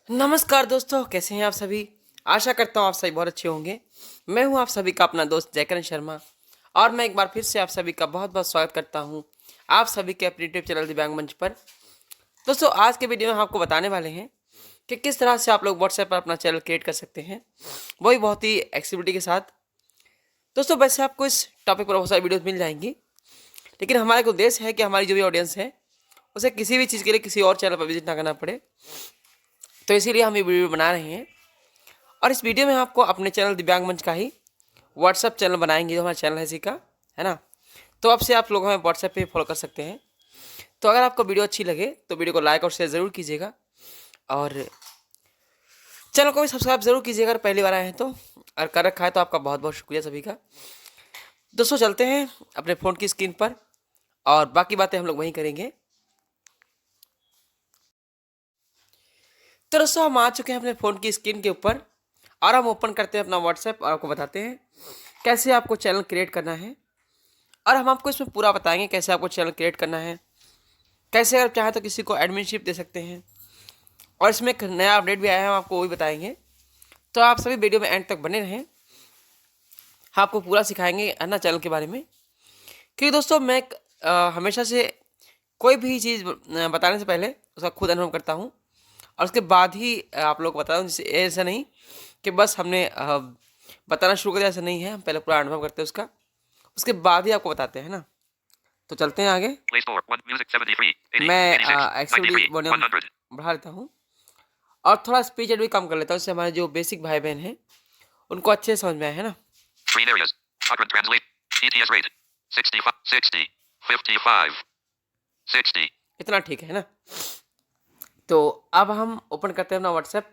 नमस्कार दोस्तों, कैसे हैं आप सभी। आशा करता हूँ आप सभी बहुत अच्छे होंगे। मैं हूँ आप सभी का अपना दोस्त जयकरण शर्मा और मैं एक बार फिर से आप सभी का बहुत बहुत स्वागत करता हूँ आप सभी के अपने यूट्यूब चैनल दिव्यांग मंच पर। दोस्तों, आज के वीडियो में हम आपको बताने वाले हैं कि किस तरह से आप लोग व्हाट्सएप पर अपना चैनल क्रिएट कर सकते हैं, वही बहुत ही एक्टिविटी के साथ। दोस्तों, वैसे आपको इस टॉपिक पर बहुत सारी वीडियोज मिल जाएंगी, लेकिन हमारा एक उद्देश्य है कि हमारी जो भी ऑडियंस है उसे किसी भी चीज़ के लिए किसी और चैनल पर विजिट ना करना पड़े। तो इसीलिए हम ये वीडियो बना रहे हैं और इस वीडियो में आपको अपने चैनल दिव्यांग मंच का ही व्हाट्सअप चैनल बनाएंगे, जो हमारा चैनल है इसी का, है ना। तो अब से आप लोग हमें व्हाट्सएप पे फॉलो कर सकते हैं। तो अगर आपको वीडियो अच्छी लगे तो वीडियो को लाइक और शेयर ज़रूर कीजिएगा और चैनल को भी सब्सक्राइब जरूर कीजिएगा अगर पहली बार आए हैं तो, और कर रखा है तो आपका बहुत बहुत शुक्रिया सभी का। दोस्तों, चलते हैं अपने फ़ोन की स्क्रीन पर और बाकी बातें हम लोग वहीं करेंगे। तो दोस्तों, हम आ चुके हैं अपने फ़ोन की स्क्रीन के ऊपर और हम ओपन करते हैं अपना व्हाट्सएप और आपको बताते हैं कैसे आपको चैनल क्रिएट करना है। और हम आपको इसमें पूरा बताएंगे कैसे आपको चैनल क्रिएट करना है, कैसे अगर चाहे तो किसी को एडमिनशिप दे सकते हैं, और इसमें एक नया अपडेट भी आया है, हम आपको वो भी बताएंगे। तो आप सभी वीडियो में एंड तक बने रहें, हम आपको पूरा सिखाएंगे है ना चैनल के बारे में। क्योंकि दोस्तों, मैं हमेशा से कोई भी चीज़ बताने से पहले उसका खुद अनुभव करता हूँ और उसके बाद ही आप लोग को बताता हूँ। जैसे ऐसा नहीं कि बस हमने बताना शुरू कर दिया, ऐसा नहीं है। हम पहले पूरा अनुभव करते हैं उसका, उसके बाद ही आपको बताते हैं ना। तो चलते हैं आगे। मैं एक्चुअली वॉल्यूम बढ़ा लेता हूँ और थोड़ा स्पीच भी कम कर लेता हूँ, उससे हमारे जो बेसिक भाई बहन हैं उनको अच्छे से समझ में आए, है ना। इतना ठीक है ना। तो अब हम ओपन करते हैं अपना व्हाट्सएप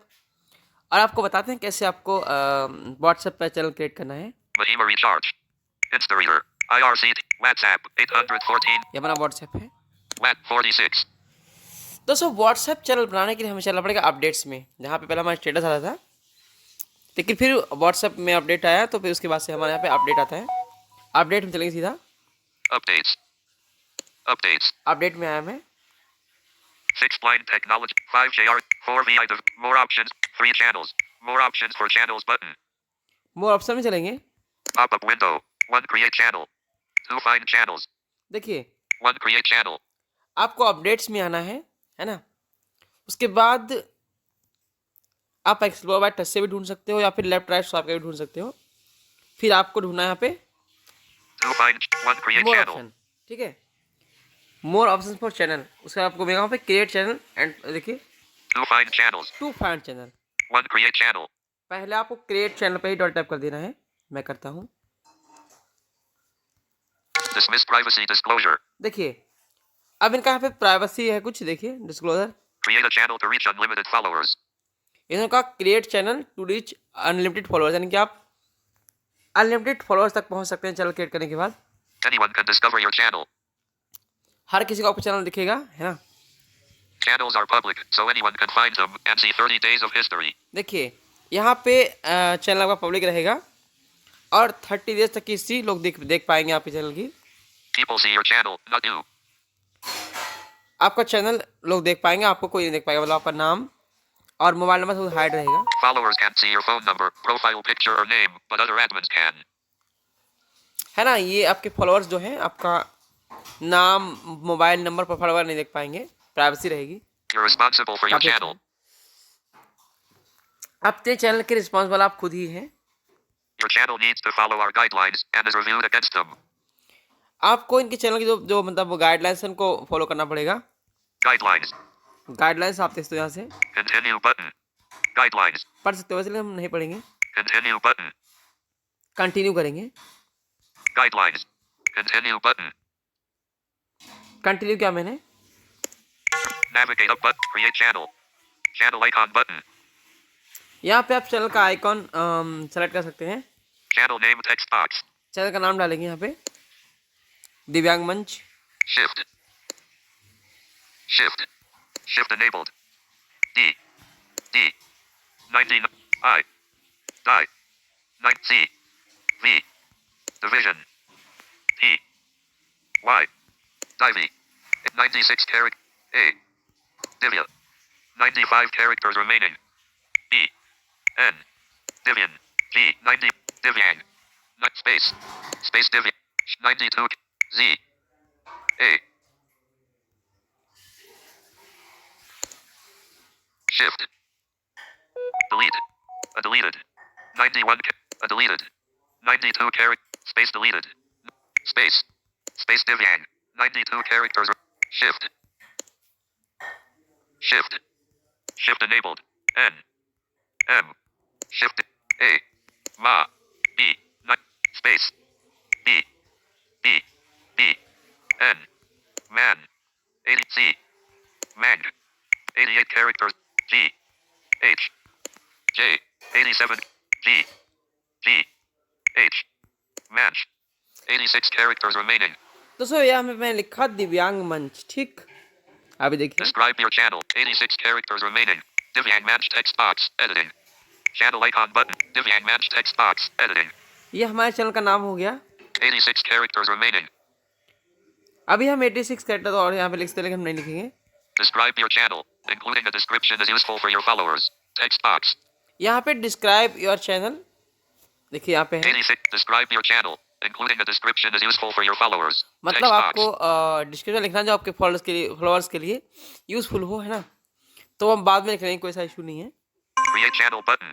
और आपको बताते हैं कैसे आपको व्हाट्सएप पर चैनल क्रिएट करना है। ये हमारा व्हाट्सएप है। दोस्तों, व्हाट्सएप चैनल बनाने के लिए हमें चलना पड़ेगा अपडेट्स में, जहाँ पे पहले हमारा स्टेटस आता था, लेकिन फिर व्हाट्सएप में अपडेट आया तो फिर उसके बाद से हमारे यहाँ पे अपडेट आता है। अपडेट में चलेंगे सीधा। अपडेट में आया मैं। 6 blind technology 5 JR 4 VI more options 3 channels more options for channels button more option में चलेंगे। pop up window 1 create channel 2 find channels देखिए 1 create channel आपको अपडेट्स में आना है ना। उसके बाद आप एक्सप्लोर बाय टच से भी ढूंढ सकते हो या फिर लेफ्ट राइट स्वाइप करके भी ढूंढ सकते हो। फिर आपको ढूंढना है यहाँ पे 2 find 1 create मोर channel ऑप्शन, ठीक है। मोर ऑप्शन फॉर चैनल, उसके बाद आपको मिलेगा वहाँ पे क्रिएट चैनल एंड देखिए 2 find channels to find channel. 1 create channel पहले आपको क्रिएट चैनल पे ही डॉट टैप कर देना है। मैं करता हूँ। dismiss privacy disclosure देखिए अब इनका यहाँ पे प्राइवेसी है कुछ, देखिए disclosure. create a channel to reach unlimited followers इन्होंने कहा create channel to reach unlimited followers, यानी कि आप अनलिमिटेड फॉलोअर्स तक पहुंच सकते हैं चैनल क्रिएट करने के बाद। anyone can discover your channel हर किसी को आपका चैनल दिखेगा, है ना। channels are public so anyone can find them and see 30 days of history देखिए यहाँ पे चैनल आपका पब्लिक रहेगा और 30 डेज तक की हिस्ट्री लोग देख पाएंगे आपके चैनल की। people see your channel not you आपका चैनल लोग देख पाएंगे, आपको कोई नहीं देख पाएगा। मतलब आपका नाम और मोबाइल नंबर सब हाइड रहेगा। followers can't see your phone number profile picture or name but other admins can है ना। ये आपके फॉलोअर्स जो हैं आपका नाम, मोबाइल नंबर, प्रोफाइल वगैरह नहीं देख पाएंगे, प्राइवेसी रहेगी। you're responsible for your काफी अच्छा channel है। अपने चैनल के रिस्पॉन्सिबल आप खुद ही हैं। your channel needs to follow our guidelines and is reviewed against them आपको इनके चैनल की जो मतलब गाइडलाइंस उनको फॉलो करना पड़ेगा। guidelines गाइडलाइंस आप देखते हो यहाँ से continue button guidelines पढ़ सकते हो, वैसे हम नहीं पढ़ेंगे, continue button कंटिन्यू करेंगे। guidelines continue button कंटिन्यू क्या मैंने navigate up button create channel channel icon button यहाँ पे आप चैनल का आइकॉन सेलेक्ट कर सकते हैं। channel name text box channel का नाम डालेंगे यहाँ पे दिव्यांग मंच। shift shift shift enabled D D 19 I die 9 C V division P Y Divey 96 character A Divya 95 characters remaining. B. N. Divyang. G. 90. Divyang. Space. Space Divyang. 92. Z. A. Shift. Delete. Deleted. 91. Deleted. 92 space deleted. Space. Space Divyang. 92 characters. Shift. Shift. Shift enabled. N. M. Shift. A. Ma. B. Space. B. B. B. N. Man. 80 C. Mang. 88 characters. G. H. J. 87. G. G. H. Match. 86 characters remaining. दोस्तों यहाँ पे मैंने लिखा दिव्यांग मंच, ठीक। अभी देखिए। Describe your channel. 86 characters remaining. Divyang match text box. Editing. Channel icon button. Divyang match text box. Editing. ये हमारे चैनल का नाम हो गया। 86 characters remaining. अभी हम 86 कैरेक्टर तो और यहाँ पे लिखते हैं, लेकिन हम नहीं लिखेंगे। Describe your channel, including a description is useful for your followers. Text box. यहाँ पे डिस्क्राइब योर चैनल, देखिए यहाँ पे है। 86. Describe your channel, including a description is useful for your followers. मतलब आपको डिस्क्रिप्शन लिखना जो आपके फॉलोअर्स के लिए यूजफुल हो, है ना। तो हम बाद में लिख लेंगे, कोई ऐसा इशू नहीं है। Create channel button.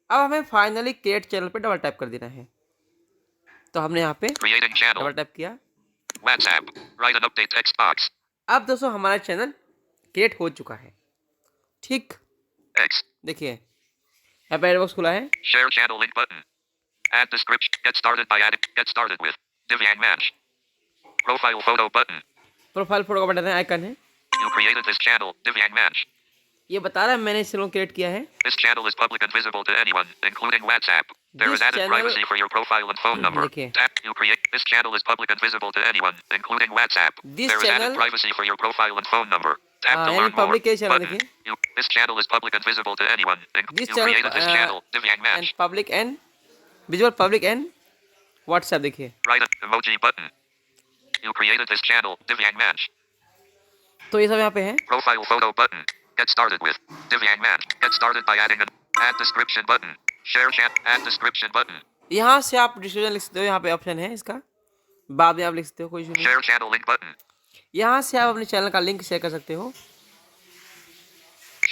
अब हमें फाइनली क्रिएट चैनल पे डबल टैप कर देना है। तो हमने यहाँ पे Creating channel. डबल टैप किया। WhatsApp. Write an update text box. अब दोस्तों हमारा चैनल क्रिएट हो चुका है, ठीक। X. देखिए यहाँ पे एडबॉक्स खुला है। Share channel link button. Add description. Get started by adding. Get started with Divyang match. Profile photo button. Profile photo का बटन है, आइकन है। You created this channel, Divyang match. ये बता रहा है मैंने इस चैनल को क्रिएट किया है। This channel is public and visible to anyone, including WhatsApp. There This is added channel- privacy for your profile and phone number. देखिए। Tap. You create. This channel is public and visible to anyone, including WhatsApp. This There is added channel- privacy for your profile and phone number. Tap to यानी learn more. public के channel Button. देखिए। This channel is public and visible to anyone. This You created this channel, Divyang and match. Public and visual public and WhatsApp, देखिए। Write an emoji button. You created this channel, Divyang match. तो ये सब यहाँ पे है। Profile photo button. Get started with Divyang match. Get started by adding an add description button. Share chat. Add description button. यहाँ से आप description लिख सकते हो, यहाँ पे ऑप्शन है इसका, बाद में आप लिख सकते हो, कोई इशू नहीं। Share channel link button. यहाँ से आप अपने चैनल का लिंक शेयर कर सकते हो।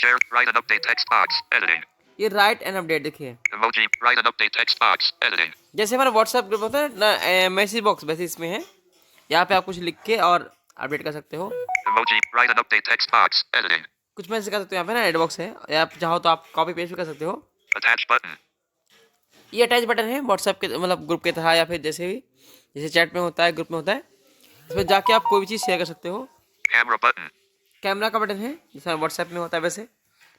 Share. Write an update text box. Editing. ये राइट एंड अपडेट, देखिए। Emoji. Write an update text box. Editing. जैसे हमारा व्हाट्सएप ग्रुप होता है ना, मैसेज बॉक्स वैसे इसमें है। यहाँ पे आप कुछ लिख के और अपडेट कर सकते हो। Emoji. Write an update text box. Editing. कुछ मैसेज कर सकते हो, यहाँ पे ना एड बॉक्स है, या आप चाहो तो आप कॉपी पेस्ट भी कर सकते हो। Attach button. ये अटैच बटन है व्हाट्सएप के, मतलब ग्रुप के तरह, या फिर जैसे भी जैसे चैट में होता है, ग्रुप में होता है, इसमें जाके आप कोई भी चीज़ शेयर कर सकते हो। Camera button. कैमरा का बटन है, जैसा व्हाट्सएप में होता है वैसे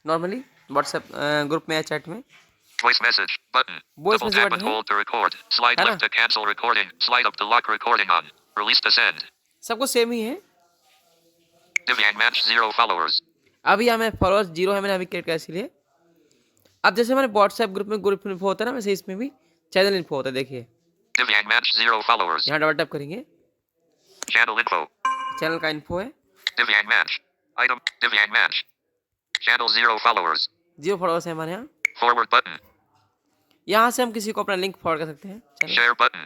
नॉर्मली व्हाट्सएप ग्रुप में या चैट में। Voice message button. Voice Double message tap button and है। hold to record. Slide है ना? left to cancel recording. Slide up to lock recording on. Release to send. सबको सेम ही है। Divyang match 0 followers. अभी हमें followers 0 है, मैंने अभी क्रिएट किया इसीलिए। अब जैसे हमारे व्हाट्सएप ग्रुप इन्फो होता है ना, वैसे इसमें भी चैनल इन्फो होता है, देखिए। Divyang match 0 followers. यहाँ डबल टैप करेंगे, Channel info. चैनल का इन्फो है। Divyang match. Item. Divyang match. Channel 0 followers. 0 followers है हमारे यहाँ। Forward button. यहाँ से हम किसी को अपना लिंक फॉरवर्ड कर सकते हैं चैनल, Share button.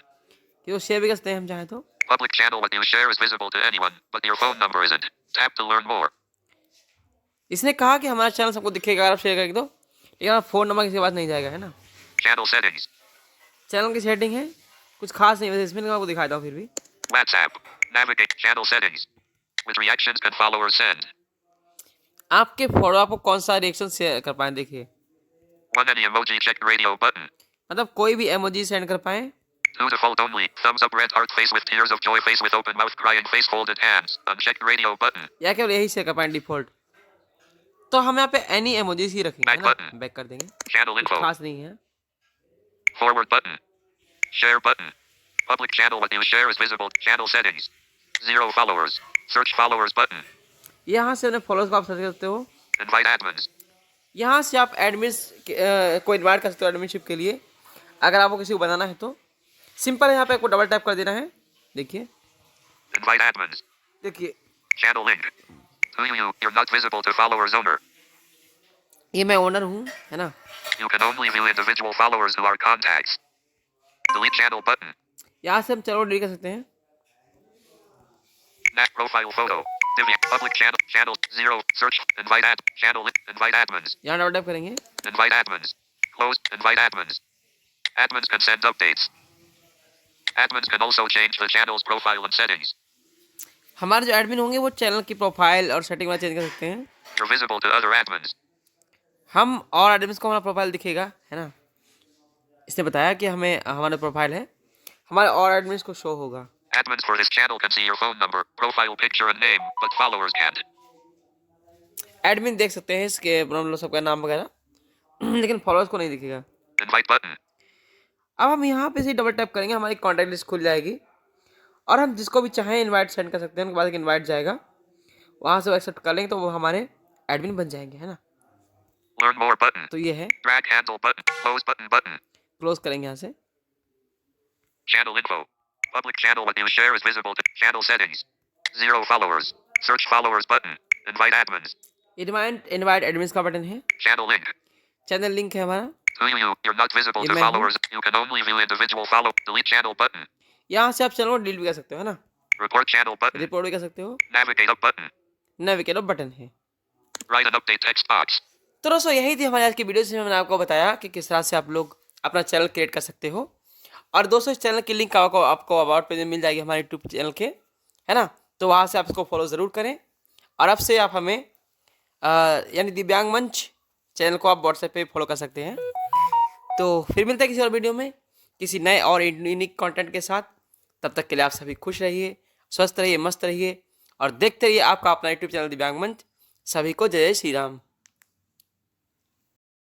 कि वो शेयर भी कर सकते हैं हम चाहें तो। Public channel what you share is visible to anyone, but your phone number isn't. Tap to learn more. इसने कहा कि हमारा चैनल सबको दिखेगा अगर आप शेयर करके दो, लेकिन हमारा फ़ोन नंबर किसी के पास नहीं जाएगा, है ना। Channel settings. चैनल की सेटिंग है, कुछ खास नहीं, वैसे इसमें मैं आपको दिखाता हूँ फिर भी। WhatsApp. Navigate channel settings. With reactions can followers send. आपके फॉलो आपको कौन सा रिएक्शन शेयर कर पाए, देखिए। One any emoji check radio button. मतलब कोई भी इमोजी सेंड कर पाए। 2 default only. Thumbs up red heart face with tears of joy face with open mouth crying face folded hands. Unchecked radio button. या केवल यही शेयर कर पाए डिफॉल्ट। तो हम यहाँ पे एनी इमोजीज ही रखेंगे, Back है ना। button. बैक कर देंगे, Channel कुछ info. खास नहीं है। Forward button. Share button. Public channel what you share is visible. Channel settings. 0 followers. Search followers button. यहाँ से अपने फॉलोअर्स को आप सर्च कर सकते हो। Invite admins. यहाँ से आप एडमिन्स को इन्वाइट कर सकते हो एडमिनशिप के लिए, अगर आपको किसी को बनाना है तो। सिंपल है, यहाँ पे आपको डबल टैप कर देना है, देखिए। Invite admins. देखिए Channel link. Who you? You're not visible to followers owner. ये मैं ओनर हूँ, है ना। You can only view individual followers who are contacts. Delete channel button. यहाँ से हम चैनल डिलीट कर सकते हैं। Nat profile photo. Divyang. Public channel. Channel 0. Search. Invite ad. Channel. Invite admins. यहाँ डबल टैप करेंगे। Invite admins. Closed. Invite admins. Admins can send updates. Admins can also change the channel's profile and settings. हमारे जो admin होंगे वो channel की profile और setting में change कर सकते हैं। You're visible to other admins. हम और एडमिन्स को हमारा प्रोफाइल दिखेगा, है ना। इसने बताया कि हमें हमारा प्रोफाइल है, हमारे और एडमिन्स को शो होगा। Admins for this channel can see your phone number, profile picture and name, but followers can't. Admin देख सकते हैं इसके हम लोग सबका नाम वगैरह, लेकिन फॉलोअर्स को नहीं दिखेगा। Invite button. अब हम यहाँ पे से डबल टैप करेंगे, हमारी कॉन्टैक्ट लिस्ट खुल जाएगी और हम जिसको भी चाहें इनवाइट सेंड कर सकते हैं। उनके बाद एक इनवाइट जाएगा, वहाँ से वो एक्सेप्ट कर लेंगे तो वो हमारे एडमिन बन जाएंगे, है ना। Learn more button. तो ये है। Drag handle button. Close button button. Close करेंगे यहाँ से। Channel info. Public channel what you share is visible to channel settings. 0 followers. Search followers button. Invite admins. Invite admins का बटन है। Channel link. Channel link है हमारा। Who you? You're not visible ये to मैं हूँ। followers. You can only view individual follow. Delete channel button. यहाँ से आप चैनल को डिलीट भी कर सकते हो, है ना। Report channel button. रिपोर्ट भी कर सकते हो। Navigate up button. Navigate button है। Write an update text box. तो दोस्तों यही थी हमारी आज की वीडियो, जिसमें मैंने आपको बताया कि किस तरह से आप लोग अपना चैनल क्रिएट कर सकते हो। और दोस्तों इस चैनल की लिंक आपको अबाउट पेज में मिल जाएगी हमारे यूट्यूब चैनल के, है ना। तो वहाँ से आप इसको फॉलो ज़रूर करें। और अब से आप हमें यानी दिव्यांग मंच चैनल को आप व्हाट्सएप पे फॉलो कर सकते हैं। तो फिर मिलते हैं किसी और वीडियो में किसी नए और यूनिक कंटेंट के साथ। तब तक के लिए आप सभी खुश रहिए, स्वस्थ रहिए, मस्त रहिए और देखते रहिए आपका अपना यूट्यूब चैनल दिव्यांग मंच। सभी को जय श्री राम।